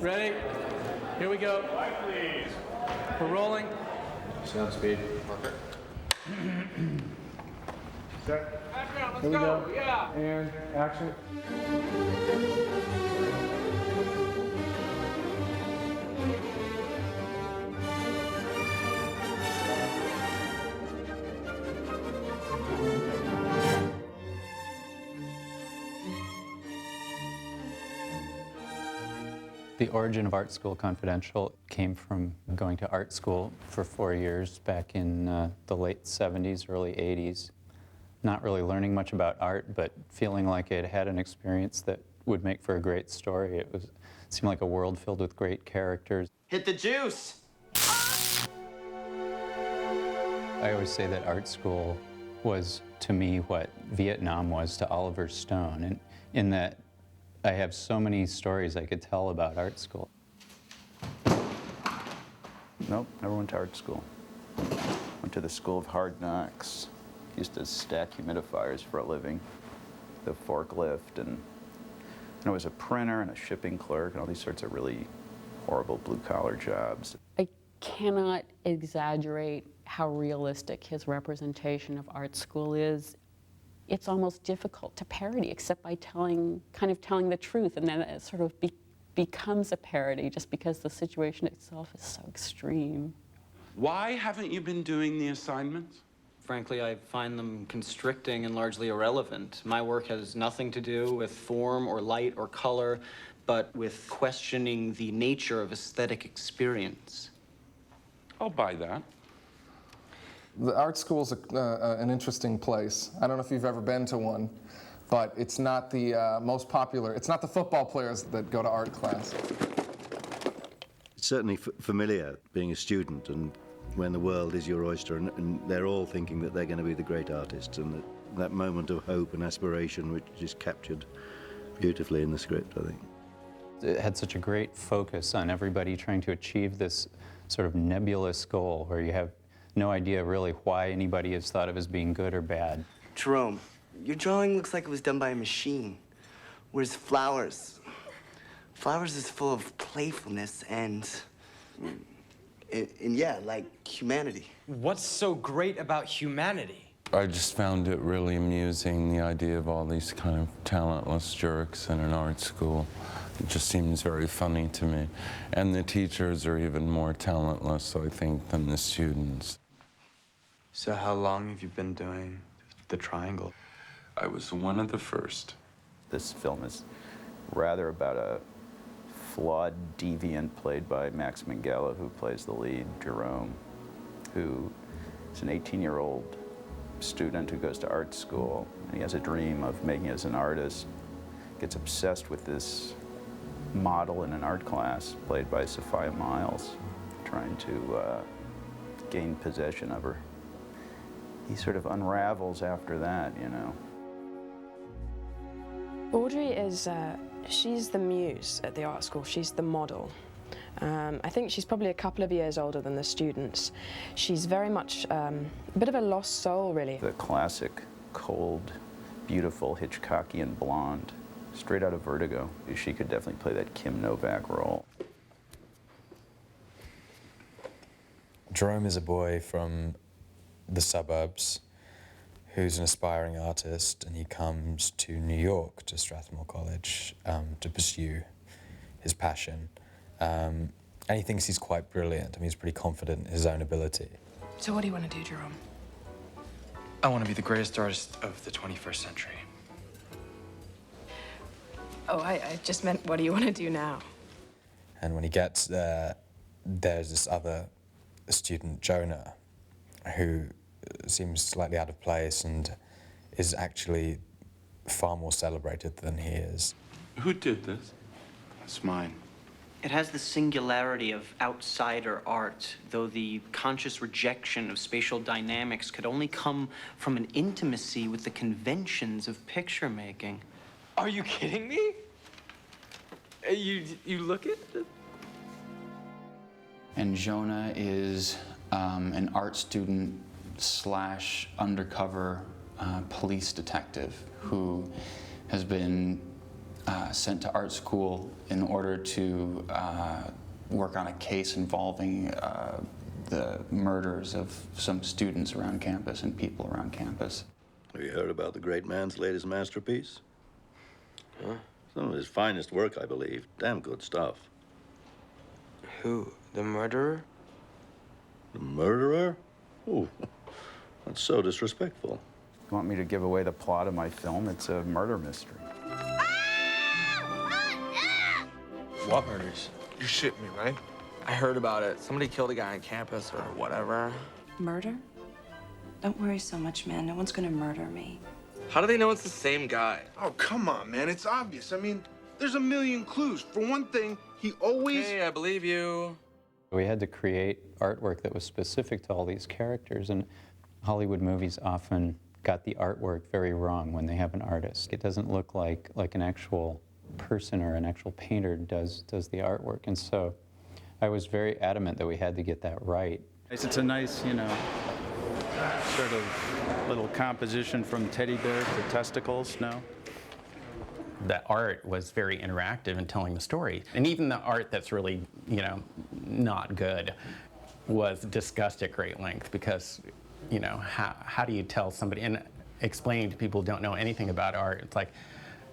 Ready? Here we go. Light, please. We're rolling. Sound speed. Okay. Set. Let's Here we go. go. Yeah. And action. The origin of Art School Confidential came from going to art school for 4 years back in the late 70s, early 80s. Not really learning much about art, but feeling like it had an experience that would make for a great story. It seemed like a world filled with great characters. Hit the juice! I always say that art school was, to me, what Vietnam was to Oliver Stone, and in that I have so many stories I could tell about art school. Nope, never went to art school. Went to the School of Hard Knocks. Used to stack humidifiers for a living, the forklift, and I was a printer and a shipping clerk and all these sorts of really horrible blue-collar jobs. I cannot exaggerate how realistic his representation of art school is. It's almost difficult to parody, except by telling the truth, and then it sort of becomes a parody just because the situation itself is so extreme. Why haven't you been doing the assignments? Frankly, I find them constricting and largely irrelevant. My work has nothing to do with form or light or color, but with questioning the nature of aesthetic experience. I'll buy that. The art school's an interesting place. I don't know if you've ever been to one, but it's not the most popular. It's not the football players that go to art class. It's certainly familiar being a student and when the world is your oyster and they're all thinking that they're going to be the great artists, and that moment of hope and aspiration which is captured beautifully in the script, I think. It had such a great focus on everybody trying to achieve this sort of nebulous goal where you have no idea really why anybody is thought of as being good or bad. Jerome, your drawing looks like it was done by a machine. Whereas Flowers is full of playfulness and yeah, like humanity. What's so great about humanity? I just found it really amusing, the idea of all these kind of talentless jerks in an art school. It just seems very funny to me. And the teachers are even more talentless, I think, than the students. So how long have you been doing the triangle? I was one of the first. This film is rather about a flawed deviant played by Max Minghella, who plays the lead, Jerome, who is an 18-year-old student who goes to art school, and he has a dream of making it as an artist, gets obsessed with this model in an art class played by Sophia Myles, trying to gain possession of her. He sort of unravels after that, you know. Audrey is, she's the muse at the art school. She's the model. I think she's probably a couple of years older than the students. She's very much a bit of a lost soul, really. The classic, cold, beautiful Hitchcockian blonde, straight out of Vertigo. She could definitely play that Kim Novak role. Jerome is a boy from the suburbs who's an aspiring artist, and he comes to New York, to Strathmore College, to pursue his passion. And he thinks he's quite brilliant. I mean, he's pretty confident in his own ability. So what do you want to do, Jerome? I want to be the greatest artist of the 21st century. Oh, I just meant, what do you want to do now? And when he gets there, there's this other student, Jonah, who seems slightly out of place and is actually far more celebrated than he is. Who did this? It's mine. It has the singularity of outsider art, though the conscious rejection of spatial dynamics could only come from an intimacy with the conventions of picture making. Are you kidding me? You look at it? And Jonah is an art student / undercover police detective who has been sent to art school in order to work on a case involving the murders of some students around campus and people around campus. Have you heard about the great man's latest masterpiece? Huh? Some of his finest work, I believe. Damn good stuff. Who? The murderer? The murderer? Ooh, that's so disrespectful. You want me to give away the plot of my film? It's a murder mystery. What murders? You shit me, right? I heard about it. Somebody killed a guy on campus or whatever. Murder? Don't worry so much, man. No one's gonna murder me. How do they know it's the same guy? Oh, come on, man. It's obvious. I mean, there's a million clues. For one thing, he always... Hey, I believe you. We had to create artwork that was specific to all these characters, and Hollywood movies often got the artwork very wrong when they have an artist. It doesn't look like an actual person or an actual painter does the artwork, and so I was very adamant that we had to get that right. It's a nice, you know, sort of little composition from teddy bear to testicles, no? The art was very interactive in telling the story. And even the art that's really, you know, not good was discussed at great length because, you know, how do you tell somebody, and explaining to people who don't know anything about art, it's like,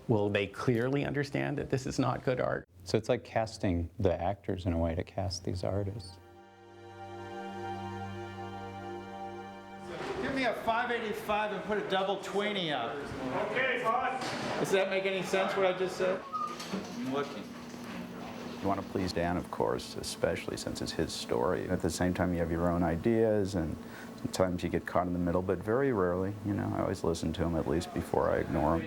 will they clearly understand that this is not good art? So it's like casting the actors in a way to cast these artists. Give me a 585 and put a double 20 up. Okay, boss. Does that make any sense, what I just said? I'm looking. You want to please Dan, of course, especially since it's his story. At the same time, you have your own ideas, and sometimes you get caught in the middle, but very rarely, you know, I always listen to him at least before I ignore him.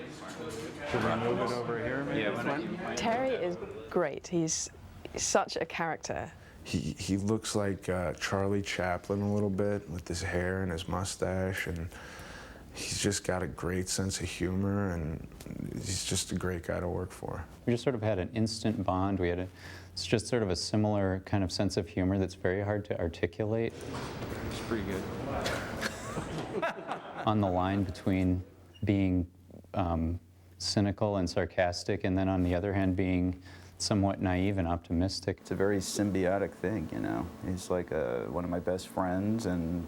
Should we move it over here, maybe? Yeah, Terry is great. He's such a character. He looks like Charlie Chaplin a little bit with his hair and his mustache, and he's just got a great sense of humor, and he's just a great guy to work for. We just sort of had an instant bond. It's just sort of a similar kind of sense of humor that's very hard to articulate. It's pretty good. On the line between being cynical and sarcastic, and then on the other hand being somewhat naive and optimistic. It's a very symbiotic thing, you know. He's like one of my best friends, and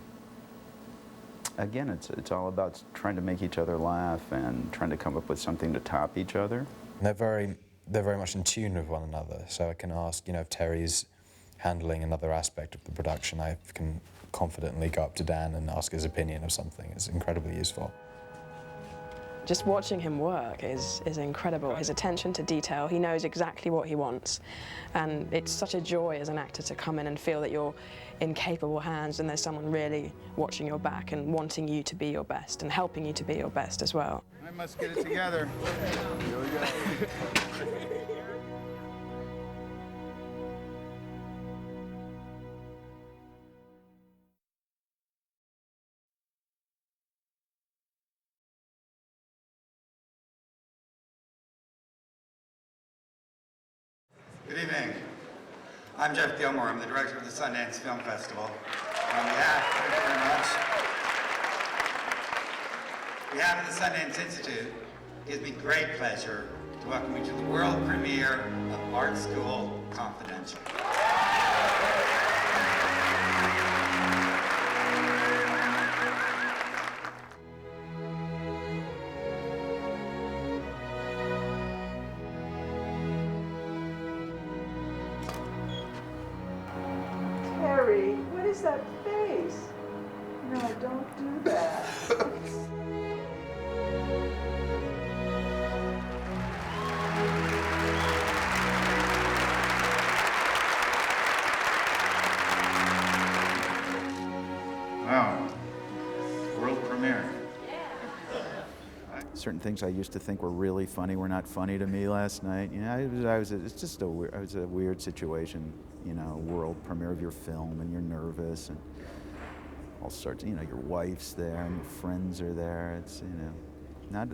again, it's all about trying to make each other laugh and trying to come up with something to top each other. They're very much in tune with one another, so I can ask, you know, if Terry's handling another aspect of the production, I can confidently go up to Dan and ask his opinion of something. It's incredibly useful. Just watching him work is incredible. His attention to detail, he knows exactly what he wants. And it's such a joy as an actor to come in and feel that you're in capable hands and there's someone really watching your back and wanting you to be your best and helping you to be your best as well. I must get it together. Here we go. Good evening. I'm Jeff Gilmore. I'm the director of the Sundance Film Festival. On behalf of the Sundance Institute, it gives me great pleasure to welcome you to the world premiere of Art School Confidential. Terry, what is that face? No, don't do that. Wow. World premiere. Certain things I used to think were really funny were not funny to me last night. You know, it's just a weird situation. You know, world premiere of your film, and you're nervous, and all sorts. You know, your wife's there, and your friends are there. It's, you know,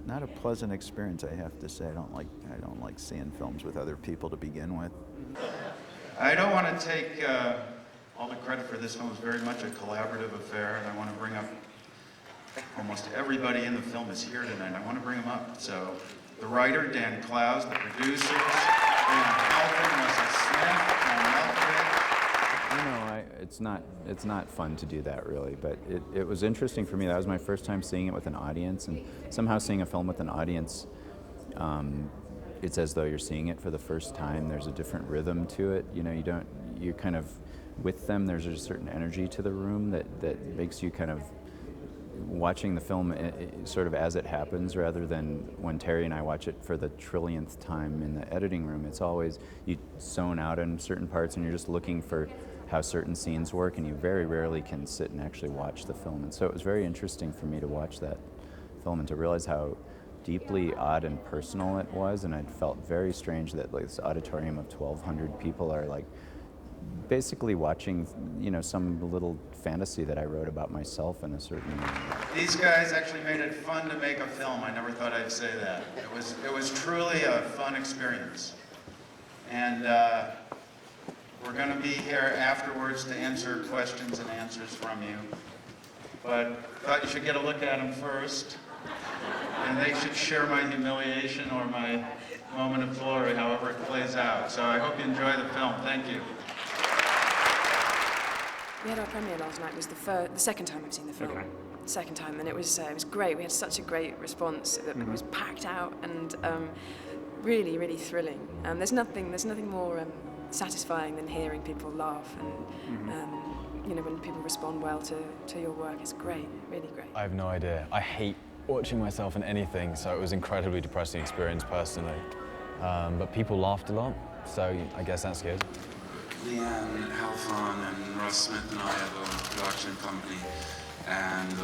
not a pleasant experience, I have to say. I don't like seeing films with other people to begin with. I don't want to take all the credit for this film. It's very much a collaborative affair, and I want to bring up almost everybody in the film is here tonight. I want to bring them up. So The writer, Dan Clowes, the producers, Dan Halpern, Russell Smith, John Malkovich. You know, it's not fun to do that really, but it was interesting for me. That was my first time seeing it with an audience, and somehow seeing a film with an audience, it's as though you're seeing it for the first time. There's a different rhythm to it. You know, you're kind of with them. There's a certain energy to the room that makes you kind of watching the film sort of as it happens, rather than when Terry and I watch it for the trillionth time in the editing room. It's always, you zone out in certain parts and you're just looking for how certain scenes work, and you very rarely can sit and actually watch the film. And so it was very interesting for me to watch that film and to realize how deeply odd and personal it was, and it felt very strange that like this auditorium of 1,200 people are like basically watching, you know, some little fantasy that I wrote about myself in a certain way. These guys actually made it fun to make a film. I never thought I'd say that. It was truly a fun experience. And we're going to be here afterwards to answer questions and answers from you. But thought you should get a look at them first. And they should share my humiliation or my moment of glory, however it plays out. So I hope you enjoy the film. Thank you. We had our premiere last night. It was the second time I've seen the film. Okay. Second time, and it was great. We had such a great response. It was packed out and really, really thrilling. There's nothing more satisfying than hearing people laugh and you know, when people respond well to your work. It's great, really great. I have no idea. I hate watching myself in anything, so it was an incredibly depressing experience personally. But people laughed a lot, so I guess that's good. Leanne Halfon and Russ Smith and I have a production company, and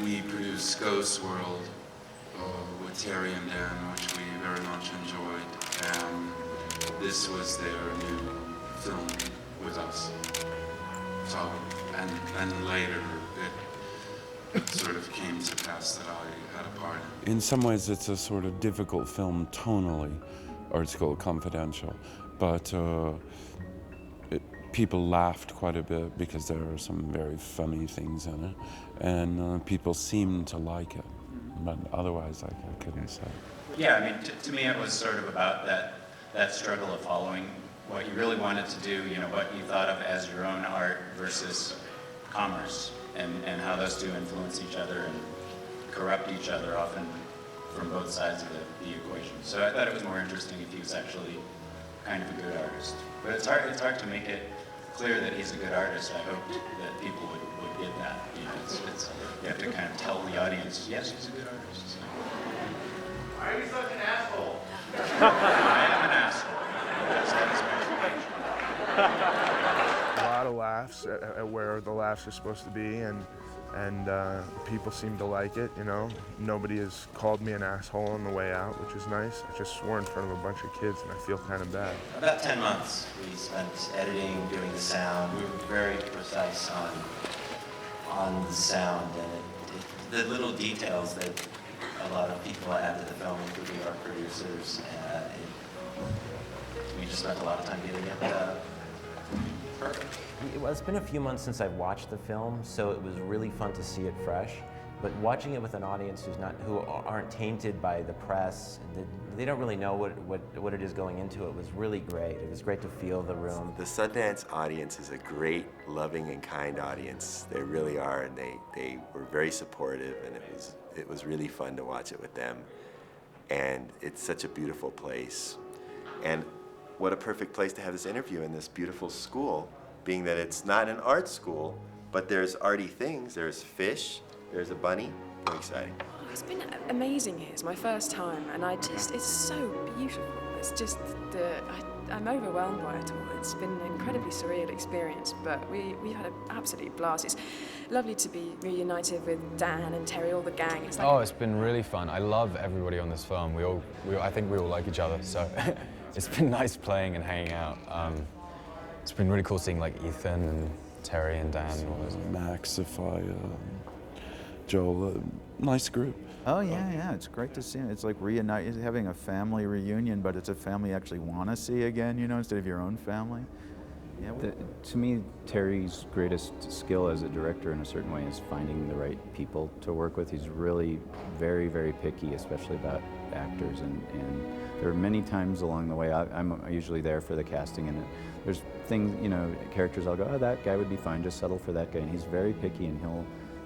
we produce Ghost World with Terry and Dan, which we very much enjoyed. And this was their new film with us. So, and later it sort of came to pass that I had a part in. In some ways, it's a sort of difficult film tonally, Art School Confidential, but people laughed quite a bit because there are some very funny things in it, and people seemed to like it, but otherwise I couldn't say. Yeah, I mean, to me it was sort of about that struggle of following what you really wanted to do, you know, what you thought of as your own art versus commerce, and how those two influence each other and corrupt each other often from both sides of the equation. So I thought it was more interesting if he was actually kind of a good artist. But it's hard to make it clear that he's a good artist. I hoped that people would get that. You know, it's you have to kind of tell the audience, yes, he's a good artist. So. Why are you such an asshole? I am an asshole. A lot of laughs at where the laughs are supposed to be, and people seem to like it, you know. Nobody has called me an asshole on the way out, which is nice. I just swore in front of a bunch of kids, and I feel kind of bad. About 10 months we spent editing, doing the sound. We were very precise on the sound, and the little details that a lot of people add to the film, including our producers. We just spent a lot of time getting it perfect. Well, it's been a few months since I've watched the film, so it was really fun to see it fresh. But watching it with an audience who aren't tainted by the press, they don't really know what it is going into. It was really great. It was great to feel the room. The Sundance audience is a great, loving, and kind audience. They really are, and they were very supportive, and it was really fun to watch it with them. And it's such a beautiful place. And what a perfect place to have this interview in this beautiful school, being that it's not an art school, but there's arty things. There's fish, there's a bunny. Very exciting. Oh, it's been amazing here. It's my first time, and it's so beautiful. It's just, I'm overwhelmed by it all. It's been an incredibly surreal experience, but we had an absolute blast. It's lovely to be reunited with Dan and Terry, all the gang. It's like It's been really fun. I love everybody on this film. I think we all like each other, so it's been nice playing and hanging out. It's been really cool seeing like Ethan and Terry and Dan. Max, Sophia, Joel, nice group. Oh yeah, it's great to see him. It's like having a family reunion, but it's a family you actually want to see again, you know, instead of your own family. To me, Terry's greatest skill as a director in a certain way is finding the right people to work with. He's really very, very picky, especially about actors, and there are many times along the way, I'm usually there for the casting, and there's things, characters I'll go, oh, that guy would be fine, just settle for that guy, and he's very picky, and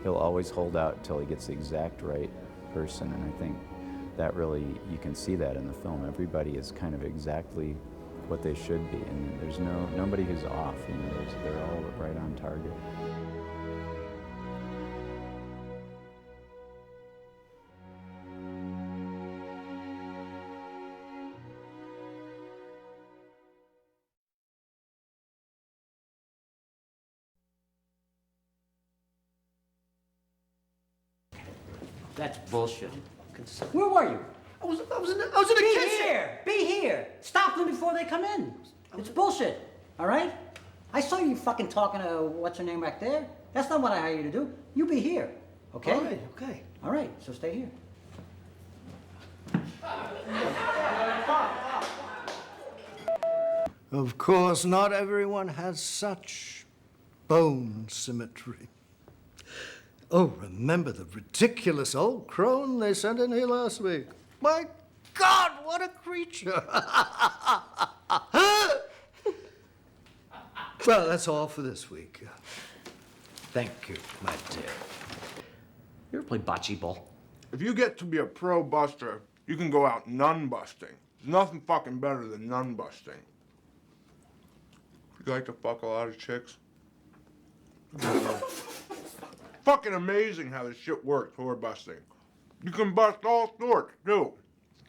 he'll always hold out until he gets the exact right person, and I think that really, you can see that in the film. Everybody is kind of exactly what they should be, and there's nobody who's off, they're all right on target. That's bullshit. Where were you? I was in the kitchen. Be here. Stop them before they come in. It's bullshit. All right? I saw you fucking talking to what's her name back there. That's not what I hired you to do. You be here. Okay? All right, okay. All right, so stay here. Of course, not everyone has such bone symmetry. Oh, remember the ridiculous old crone they sent in here last week? My God, what a creature! Well, that's all for this week. Thank you, my dear. You ever play bocce ball? If you get to be a pro buster, you can go out nun busting. There's nothing fucking better than nun busting. You like to fuck a lot of chicks? Fucking amazing how this shit works, whore busting. You can bust all sorts, too.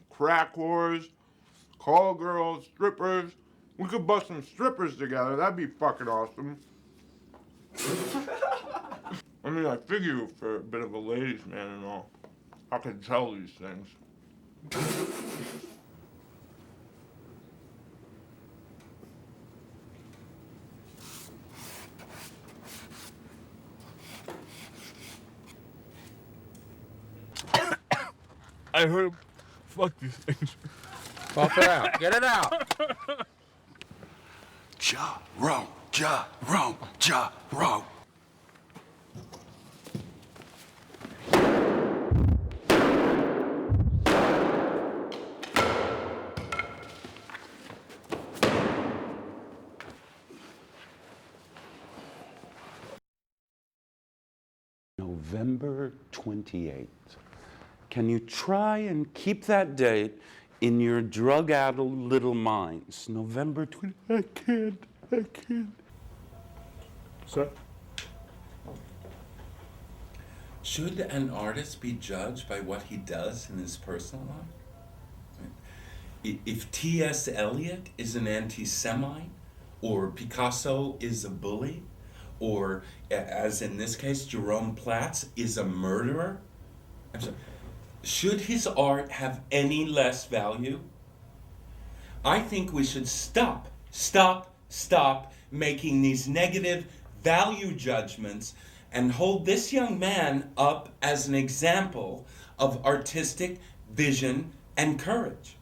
Crack whores, call girls, strippers. We could bust some strippers together. That'd be fucking awesome. I mean, I figure you for a bit of a ladies' man and all. I can tell these things. I heard him. Fuck these things. Pop it out. Get it out. Ja, Rome, Ja, Rome, Ja, Rome. November 28th. Can you try and keep that date in your drug-addled little minds? November 20th. I can't. Sir? Should an artist be judged by what he does in his personal life? If T.S. Eliot is an anti-Semite, or Picasso is a bully, or, as in this case, Jerome Platz is a murderer, I'm sorry, should his art have any less value? I think we should stop making these negative value judgments and hold this young man up as an example of artistic vision and courage.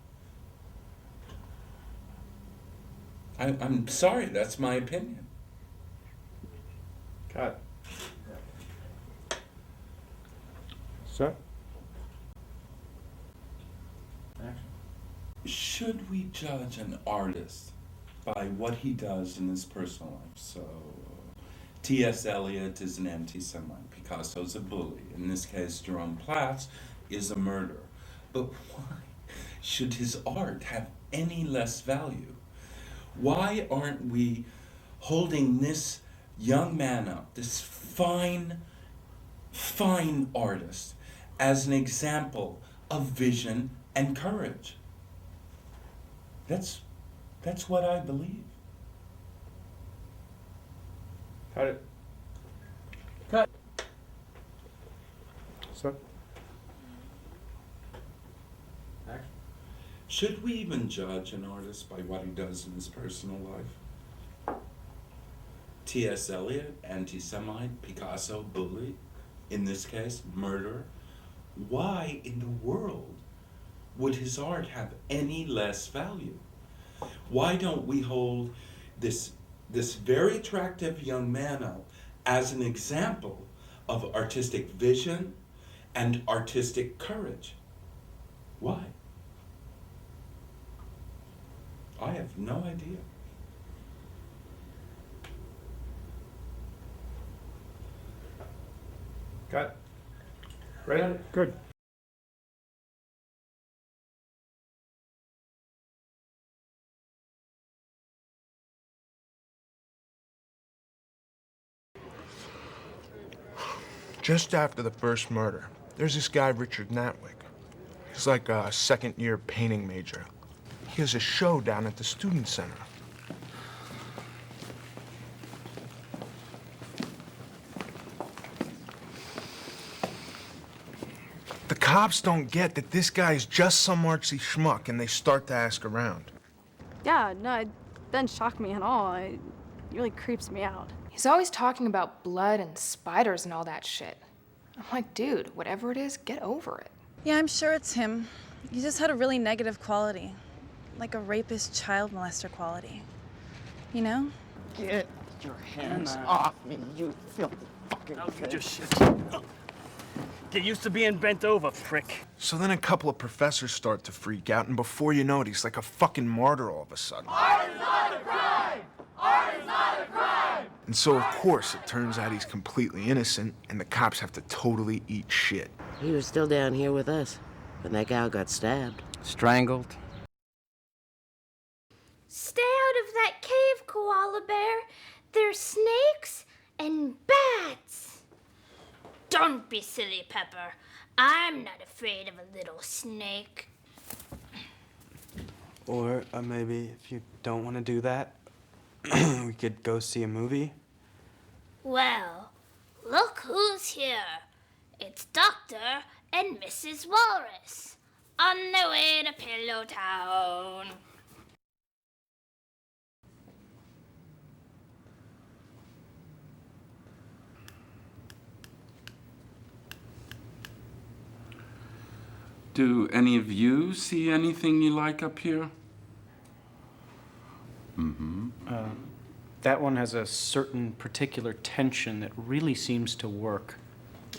I'm sorry, that's my opinion. Cut. Sir? Should we judge an artist by what he does in his personal life? So, T.S. Eliot is an anti-Semite. Picasso's a bully. In this case, Jerome Platz is a murderer. But why should his art have any less value? Why aren't we holding this young man up, this fine artist, as an example of vision and courage? That's what I believe. Cut it. Cut. Sir? Should we even judge an artist by what he does in his personal life? T.S. Eliot, anti-Semite. Picasso, bully. In this case, murderer. Why in the world would his art have any less value? Why don't we hold this this very attractive young man out as an example of artistic vision and artistic courage. Why? I have no idea. Cut. Ready? Good. Just after the first murder, there's this guy, Richard Natwick. He's like a second-year painting major. He has a show down at the student center. The cops don't get that this guy's just some artsy schmuck, and they start to ask around. Yeah, no, it doesn't shock me at all. It really creeps me out. He's always talking about blood and spiders and all that shit. I'm like, dude, whatever it is, get over it. Yeah, I'm sure it's him. He just had a really negative quality. Like a rapist, child molester quality. You know? Get your hands off me, you filthy fucking shit. Get used to being bent over, prick. So then a couple of professors start to freak out, and before you know it, he's like a fucking martyr all of a sudden. Art is not a crime! Art is not a crime! And so, of course, it turns out he's completely innocent, and the cops have to totally eat shit. He was still down here with us when that gal got stabbed. Strangled. Stay out of that cave, koala bear. There's snakes and bats. Don't be silly, Pepper. I'm not afraid of a little snake. Or maybe if you don't want to do that, we could go see a movie. Well, look who's here. It's Dr. and Mrs. Walrus on their way to Pillow Town. Do any of you see anything you like up here? Mm-hmm. That one has a certain particular tension that really seems to work.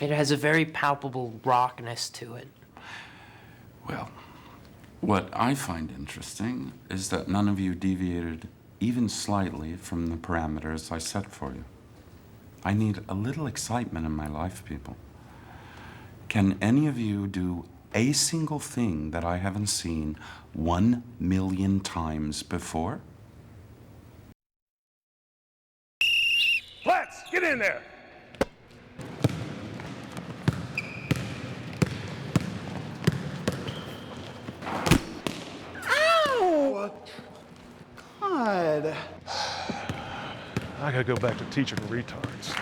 It has a very palpable rockness to it. Well, what I find interesting is that none of you deviated even slightly from the parameters I set for you. I need a little excitement in my life, people. Can any of you do a single thing that I haven't seen 1,000,000 times before? Let's get in there! Ow! What? God. I gotta go back to teaching retards.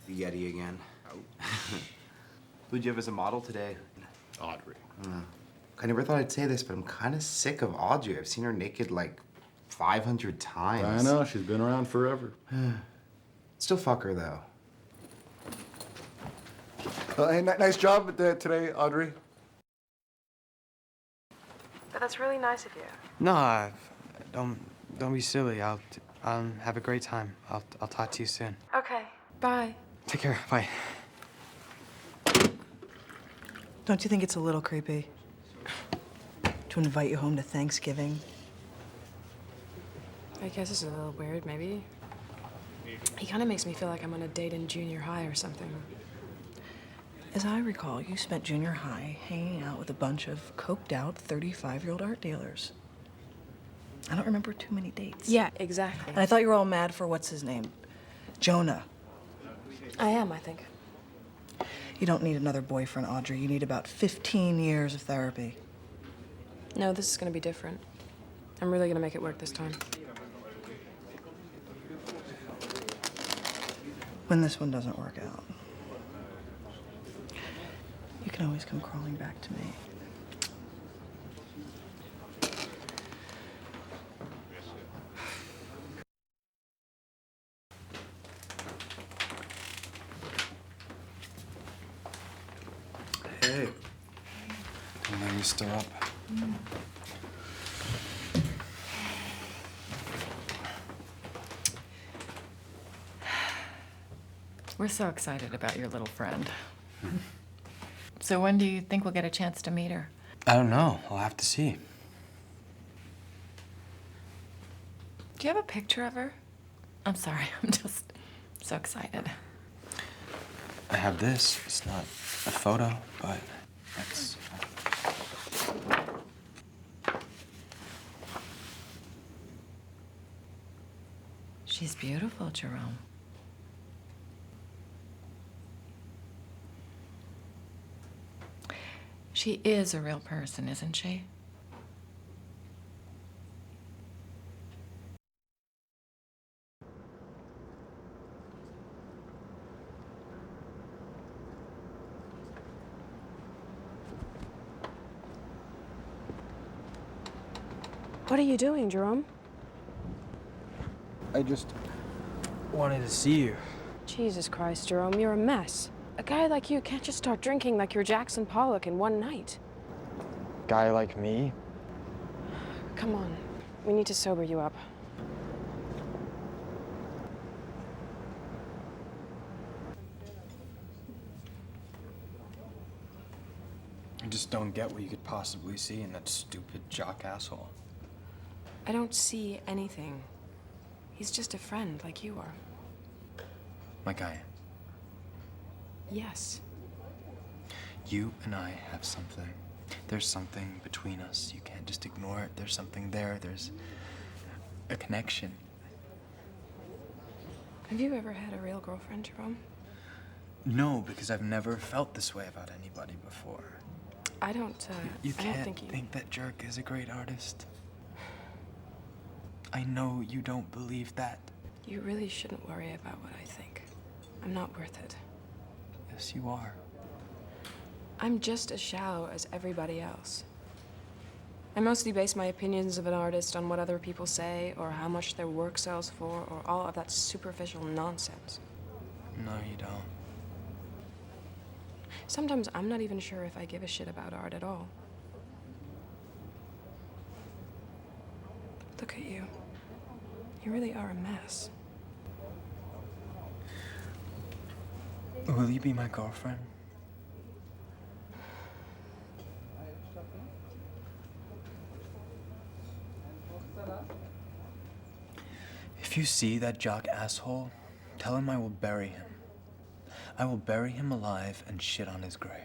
The Yeti again. Who'd you have as a model today? Audrey. I never thought I'd say this, but I'm kind of sick of Audrey. I've seen her naked like 500 times. I know, she's been around forever. Still fuck her, though. Hey, nice job today, Audrey. But that's really nice of you. No, don't be silly. I'll have a great time. I'll talk to you soon. Okay, bye. Take care. Bye. Don't you think it's a little creepy to invite you home to Thanksgiving? I guess it's a little weird, maybe. He kind of makes me feel like I'm on a date in junior high or something. As I recall, you spent junior high hanging out with a bunch of coked-out 35-year-old art dealers. I don't remember too many dates. Yeah, exactly. And I thought you were all mad for what's his name? Jonah. I am, I think. You don't need another boyfriend, Audrey. You need about 15 years of therapy. No, this is gonna be different. I'm really gonna make it work this time. When this one doesn't work out, you can always come crawling back to me. Hey. Don't know you're still up. We're so excited about your little friend. So when do you think we'll get a chance to meet her? I don't know. I'll have to see. Do you have a picture of her? I'm sorry, I'm just so excited. I have this. It's not a photo, but that's... She's beautiful, Jerome. She is a real person, isn't she? What are you doing, Jerome? I just wanted to see you. Jesus Christ, Jerome, you're a mess. A guy like you can't just start drinking like you're Jackson Pollock in one night. Guy like me? Come on, we need to sober you up. I just don't get what you could possibly see in that stupid jock asshole. I don't see anything. He's just a friend like you are. Like I am. Yes. You and I have something. There's something between us. You can't just ignore it. There's something there. There's a connection. Have you ever had a real girlfriend, Jerome? No, because I've never felt this way about anybody before. I don't, You I don't can't think you... think that jerk is a great artist. I know you don't believe that. You really shouldn't worry about what I think. I'm not worth it. Yes, you are. I'm just as shallow as everybody else. I mostly base my opinions of an artist on what other people say, or how much their work sells for, or all of that superficial nonsense. No, you don't. Sometimes I'm not even sure if I give a shit about art at all. Look at you. You really are a mess. Will you be my girlfriend? If you see that jock asshole, tell him I will bury him. I will bury him alive and shit on his grave.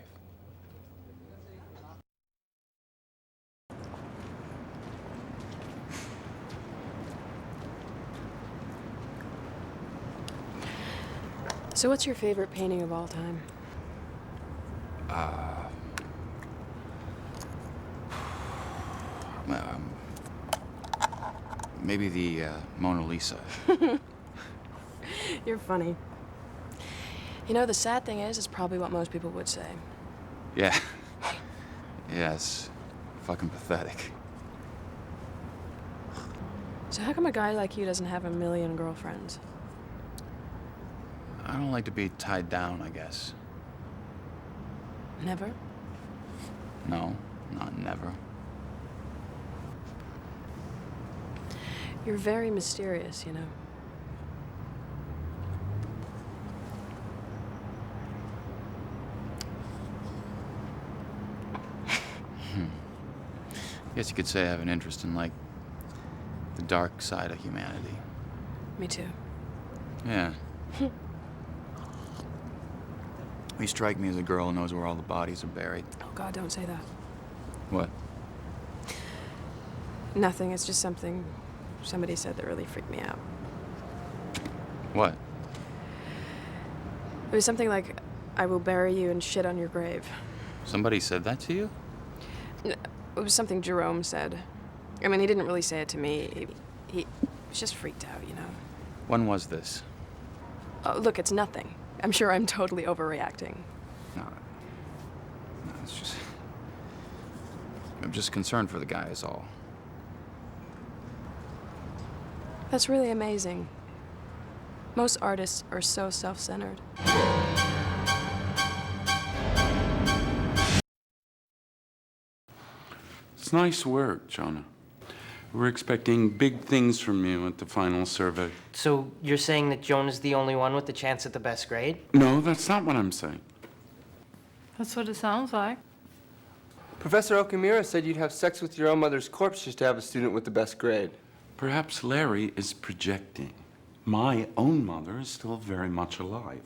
So what's your favorite painting of all time? Maybe the Mona Lisa. You're funny. You know, the sad thing is, it's probably what most people would say. Yeah. Yeah, it's fucking pathetic. So how come a guy like you doesn't have a million girlfriends? I don't like to be tied down, I guess. Never? No, not never. You're very mysterious, you know. I guess you could say I have an interest in, like, the dark side of humanity. Me too. Yeah. You strike me as a girl who knows where all the bodies are buried. Oh, God, don't say that. What? Nothing, it's just something somebody said that really freaked me out. What? It was something like, I will bury you and shit on your grave. Somebody said that to you? It was something Jerome said. I mean, he didn't really say it to me. He was just freaked out, you know. When was this? Oh, look, it's nothing. I'm sure I'm totally overreacting. No, it's just... I'm just concerned for the guy is all. That's really amazing. Most artists are so self-centered. It's nice work, Jonah. We're expecting big things from you at the final survey. So you're saying that Jonah's the only one with the chance at the best grade? No, that's not what I'm saying. That's what it sounds like. Professor Okamura said you'd have sex with your own mother's corpse just to have a student with the best grade. Perhaps Larry is projecting. My own mother is still very much alive.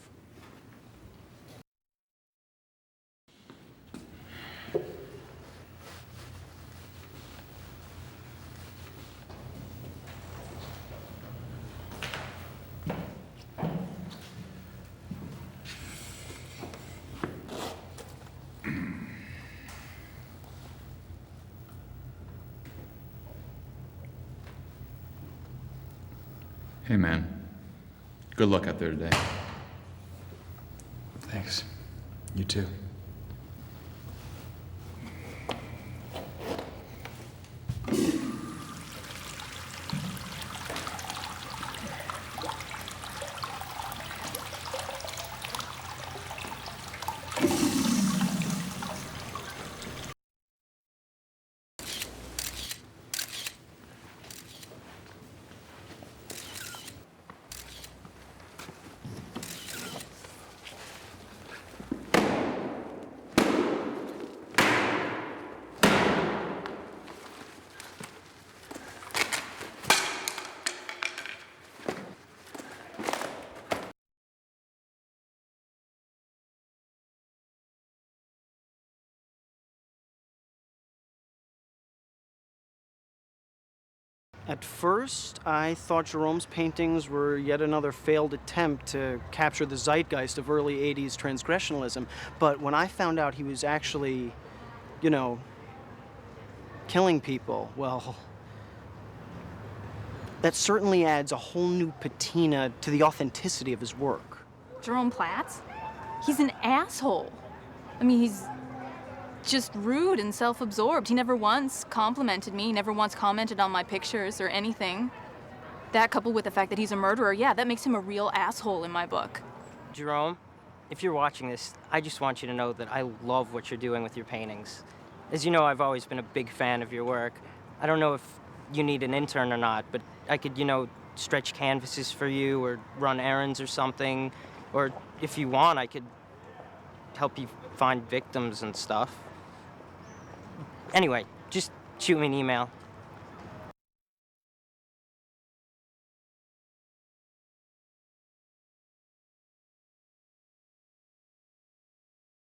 Hey, man. Good luck out there today. Thanks. You too. At first, I thought Jerome's paintings were yet another failed attempt to capture the zeitgeist of early 80s transgressionalism. But when I found out he was actually, you know, killing people, well, that certainly adds a whole new patina to the authenticity of his work. Jerome Platz? He's an asshole. I mean, he's just rude and self-absorbed. He never once complimented me, never once commented on my pictures or anything. That coupled with the fact that he's a murderer, yeah, that makes him a real asshole in my book. Jerome, if you're watching this, I just want you to know that I love what you're doing with your paintings. As you know, I've always been a big fan of your work. I don't know if you need an intern or not, but I could, you know, stretch canvases for you or run errands or something. Or if you want, I could help you find victims and stuff. Anyway, just shoot me an email.